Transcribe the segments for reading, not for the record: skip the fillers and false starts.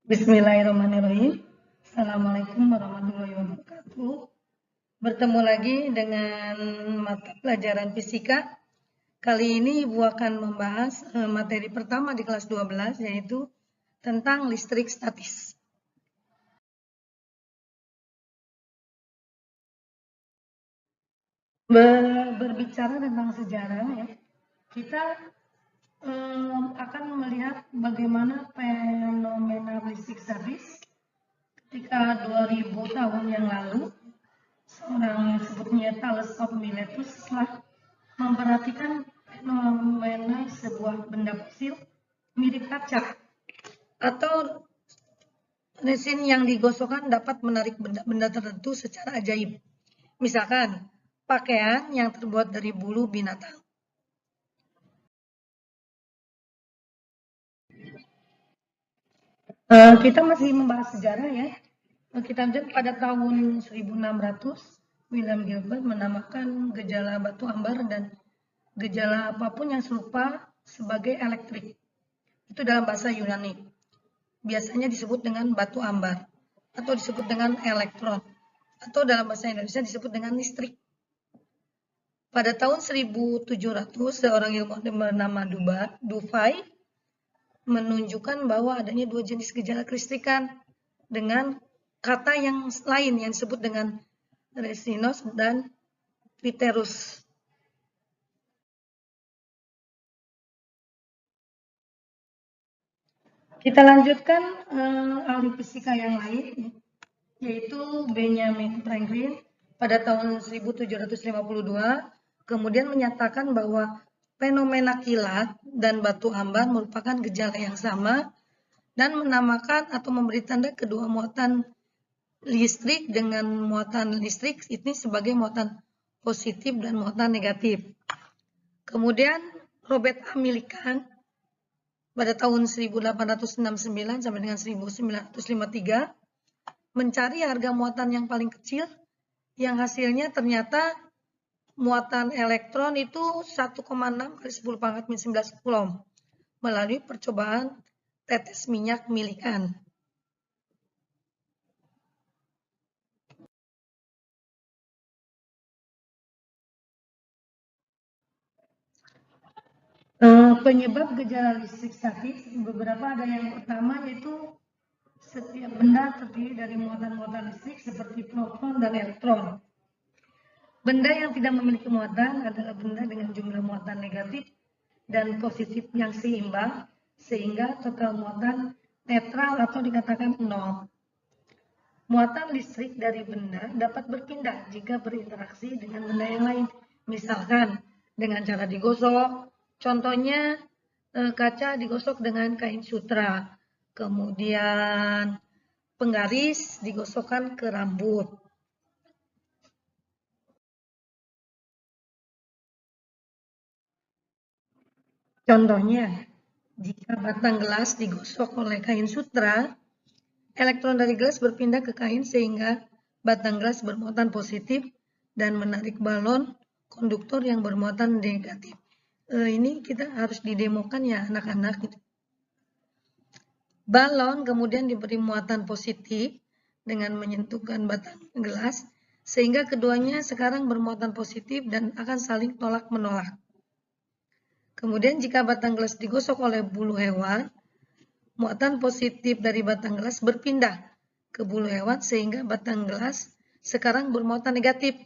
Bismillahirrahmanirrahim. Assalamualaikum warahmatullahi wabarakatuh. Bertemu lagi dengan mata pelajaran fisika. Kali ini Ibu akan membahas materi pertama di kelas 12, yaitu tentang listrik statis. Berbicara tentang sejarah, ya, kita akan melihat bagaimana fenomena listrik statis ketika 2000 tahun yang lalu seorang yang disebutnya Thales of Miletus telah memperhatikan fenomena sebuah benda fosil mirip kaca atau resin yang digosokkan dapat menarik benda-benda tertentu secara ajaib. Misalkan pakaian yang terbuat dari bulu binatang. Kita masih membahas sejarah, ya. Kita lihat pada tahun 1600 William Gilbert menamakan gejala batu ambar dan gejala apapun yang serupa sebagai elektrik. Itu dalam bahasa Yunani. Biasanya disebut dengan batu ambar atau disebut dengan elektron atau dalam bahasa Indonesia disebut dengan listrik. Pada tahun 1700 seorang ilmuwan bernama Dufay menunjukkan bahwa adanya dua jenis gejala kelistrikan dengan kata yang lain yang disebut dengan resinos dan pterus. Kita lanjutkan ahli fisika yang lain, yaitu Benjamin Franklin pada tahun 1752 kemudian menyatakan bahwa fenomena kilat dan batu ambar merupakan gejala yang sama dan menamakan atau memberi tanda kedua muatan listrik dengan muatan listrik ini sebagai muatan positif dan muatan negatif. Kemudian Robert A. Millikan pada tahun 1869 sampai dengan 1953 mencari harga muatan yang paling kecil yang hasilnya ternyata muatan elektron itu 1,6 kali 10 pangkat min 11 coulomb melalui percobaan tetes minyak Millikan. Penyebab gejala listrik statis beberapa ada. Yang pertama yaitu setiap benda terdiri dari muatan-muatan listrik seperti proton dan elektron. Benda yang tidak memiliki muatan adalah benda dengan jumlah muatan negatif dan positif yang seimbang, sehingga total muatan netral atau dikatakan nol. Muatan listrik dari benda dapat berpindah jika berinteraksi dengan benda yang lain, misalkan dengan cara digosok. Contohnya kaca digosok dengan kain sutra, kemudian penggaris digosokkan ke rambut. Contohnya, jika batang gelas digosok oleh kain sutra, elektron dari gelas berpindah ke kain sehingga batang gelas bermuatan positif dan menarik balon konduktor yang bermuatan negatif. Ini kita harus didemokan, ya anak-anak. Balon kemudian diberi muatan positif dengan menyentuhkan batang gelas sehingga keduanya sekarang bermuatan positif dan akan saling tolak-menolak. Kemudian jika batang gelas digosok oleh bulu hewan, muatan positif dari batang gelas berpindah ke bulu hewan sehingga batang gelas sekarang bermuatan negatif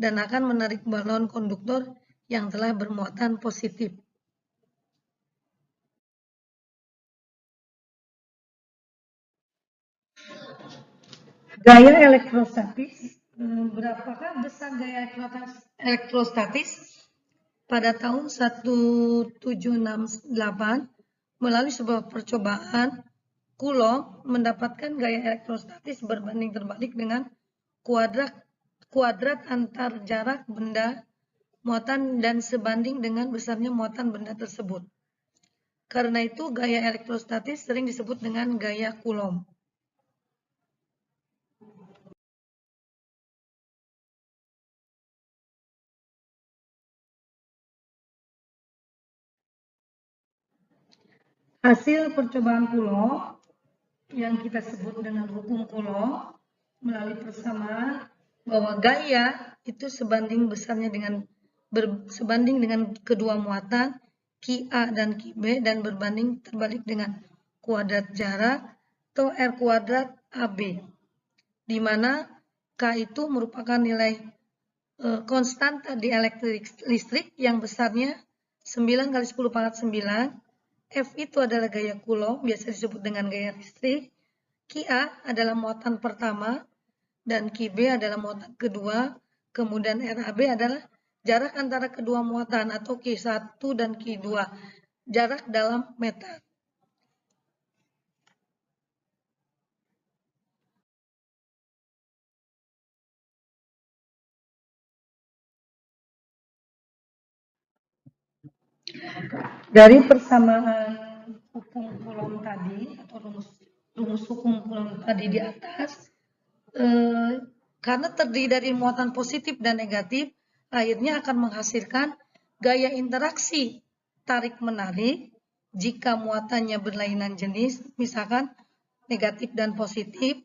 dan akan menarik balon konduktor yang telah bermuatan positif. Gaya elektrostatis. Berapakah besar gaya elektrostatis? Pada tahun 1768 melalui sebuah percobaan, Coulomb mendapatkan gaya elektrostatis berbanding terbalik dengan kuadrat antar jarak benda muatan dan sebanding dengan besarnya muatan benda tersebut. Karena itu gaya elektrostatis sering disebut dengan gaya Coulomb. Hasil percobaan Coulomb yang kita sebut dengan hukum Coulomb melalui persamaan bahwa gaya itu sebanding dengan kedua muatan Ki A dan Ki B dan berbanding terbalik dengan kuadrat jarak atau R kuadrat AB, di mana K itu merupakan nilai konstanta di elektrik listrik yang besarnya 9 × 10⁻⁹. F itu adalah gaya Coulomb, biasa disebut dengan gaya listrik. Ki A adalah muatan pertama dan Ki B adalah muatan kedua. Kemudian RAB adalah jarak antara kedua muatan atau Ki1 dan Ki2, jarak dalam meter. Dari persamaan hukum Coulomb tadi atau rumus hukum Coulomb tadi di atas, karena terdiri dari muatan positif dan negatif, akhirnya akan menghasilkan gaya interaksi tarik-menarik jika muatannya berlainan jenis, misalkan negatif dan positif.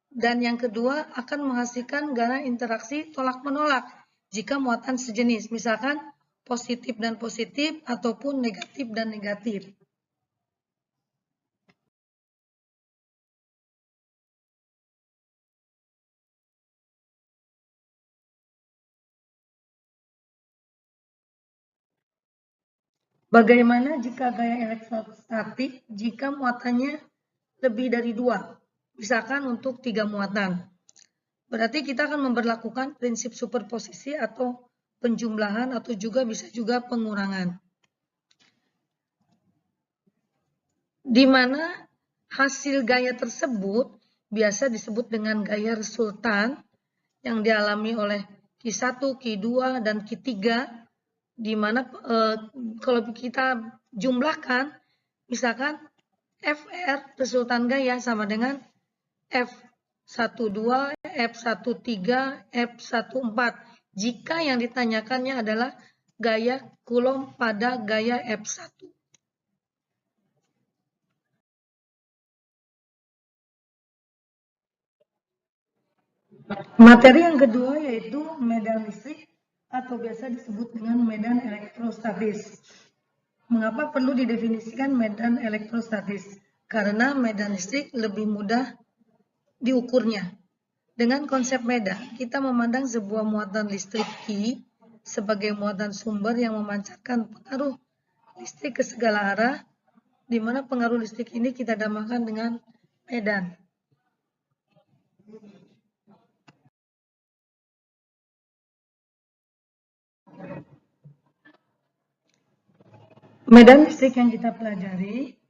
Dan yang kedua akan menghasilkan gaya interaksi tolak-menolak jika muatan sejenis, misalkan positif dan positif ataupun negatif dan negatif. Bagaimana jika gaya elektrostatik jika muatannya lebih dari 2, misalkan untuk 3 muatan? Berarti kita akan memberlakukan prinsip superposisi atau penjumlahan atau bisa juga pengurangan. Di mana hasil gaya tersebut biasa disebut dengan gaya resultan yang dialami oleh Ki1, Ki2, dan Ki3, di mana kalau kita jumlahkan, misalkan FR resultan gaya sama dengan F12, F13, F14. Jika yang ditanyakannya adalah gaya Coulomb pada gaya F1. Materi yang kedua yaitu medan listrik atau biasa disebut dengan medan elektrostatis. Mengapa perlu didefinisikan medan elektrostatis? Karena medan listrik lebih mudah diukurnya. Dengan konsep medan, kita memandang sebuah muatan listrik Q sebagai muatan sumber yang memancarkan pengaruh listrik ke segala arah, di mana pengaruh listrik ini kita namakan dengan medan. Medan listrik yang kita pelajari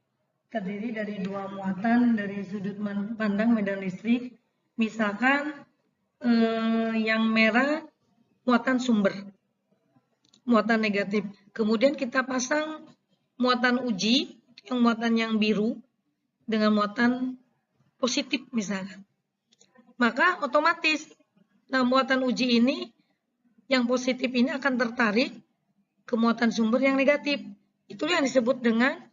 terdiri dari dua muatan dari sudut pandang medan listrik. Misalkan yang merah muatan sumber, muatan negatif. Kemudian kita pasang muatan uji, yang muatan yang biru dengan muatan positif misalkan. Maka otomatis muatan uji ini, yang positif ini akan tertarik ke muatan sumber yang negatif. Itu yang disebut dengan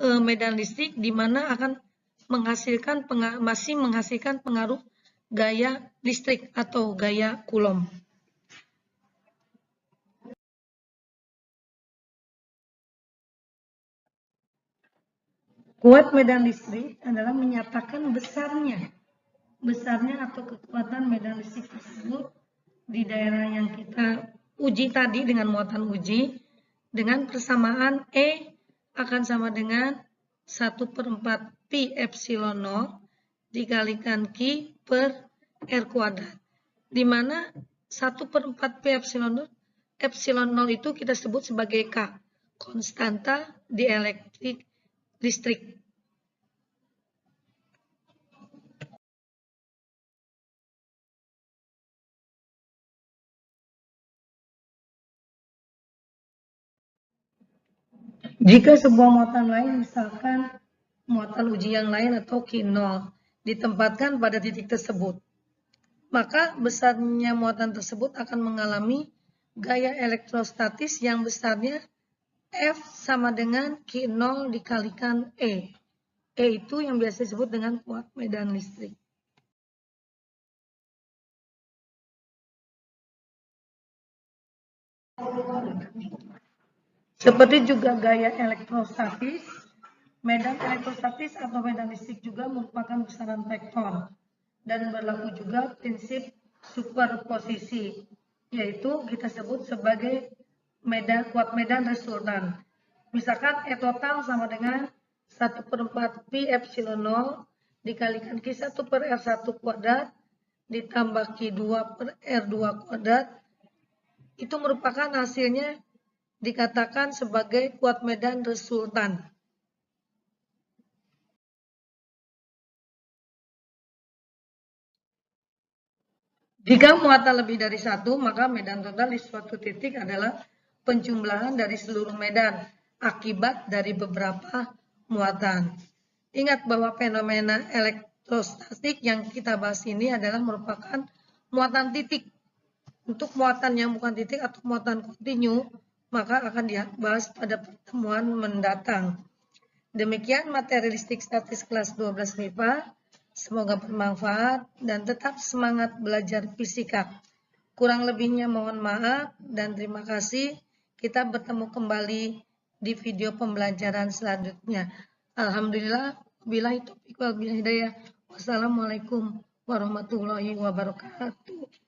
medan listrik, di mana akan masih menghasilkan pengaruh gaya listrik atau gaya Coulomb. Kuat medan listrik adalah menyatakan besarnya atau kekuatan medan listrik tersebut di daerah yang kita uji tadi dengan muatan uji, dengan persamaan E akan sama dengan 1/4 pi epsilon 0 dikalikan Q per R kuadrat, di mana 1/4 pi epsilon 0 itu kita sebut sebagai K, konstanta di elektrik listrik. Jika sebuah muatan lain, misalkan muatan uji yang lain atau Q0, ditempatkan pada titik tersebut, maka besarnya muatan tersebut akan mengalami gaya elektrostatis yang besarnya F sama dengan Q0 dikalikan E. E itu yang biasa disebut dengan kuat medan listrik. Seperti juga gaya elektrostatis, medan elektrostatis atau medan listrik juga merupakan besaran vektor dan berlaku juga prinsip superposisi, yaitu kita sebut sebagai kuat medan resultan. Misalkan E total sama dengan 1/4 pi epsilon 0 dikalikan Q1 per R1 kuadrat ditambah Q2 per R2 kuadrat, itu merupakan hasilnya dikatakan sebagai kuat medan resultan. Jika muatan lebih dari satu, maka medan total di suatu titik adalah penjumlahan dari seluruh medan akibat dari beberapa muatan. Ingat bahwa fenomena elektrostatik yang kita bahas ini adalah merupakan muatan titik. Untuk muatan yang bukan titik atau muatan kontinu, maka akan dibahas pada pertemuan mendatang. Demikian materialistik statis kelas 12 MIPA. Semoga bermanfaat dan tetap semangat belajar fisika. Kurang lebihnya mohon maaf dan terima kasih. Kita bertemu kembali di video pembelajaran selanjutnya. Alhamdulillah, billahi taufiq wal hidayah. Wassalamualaikum warahmatullahi wabarakatuh.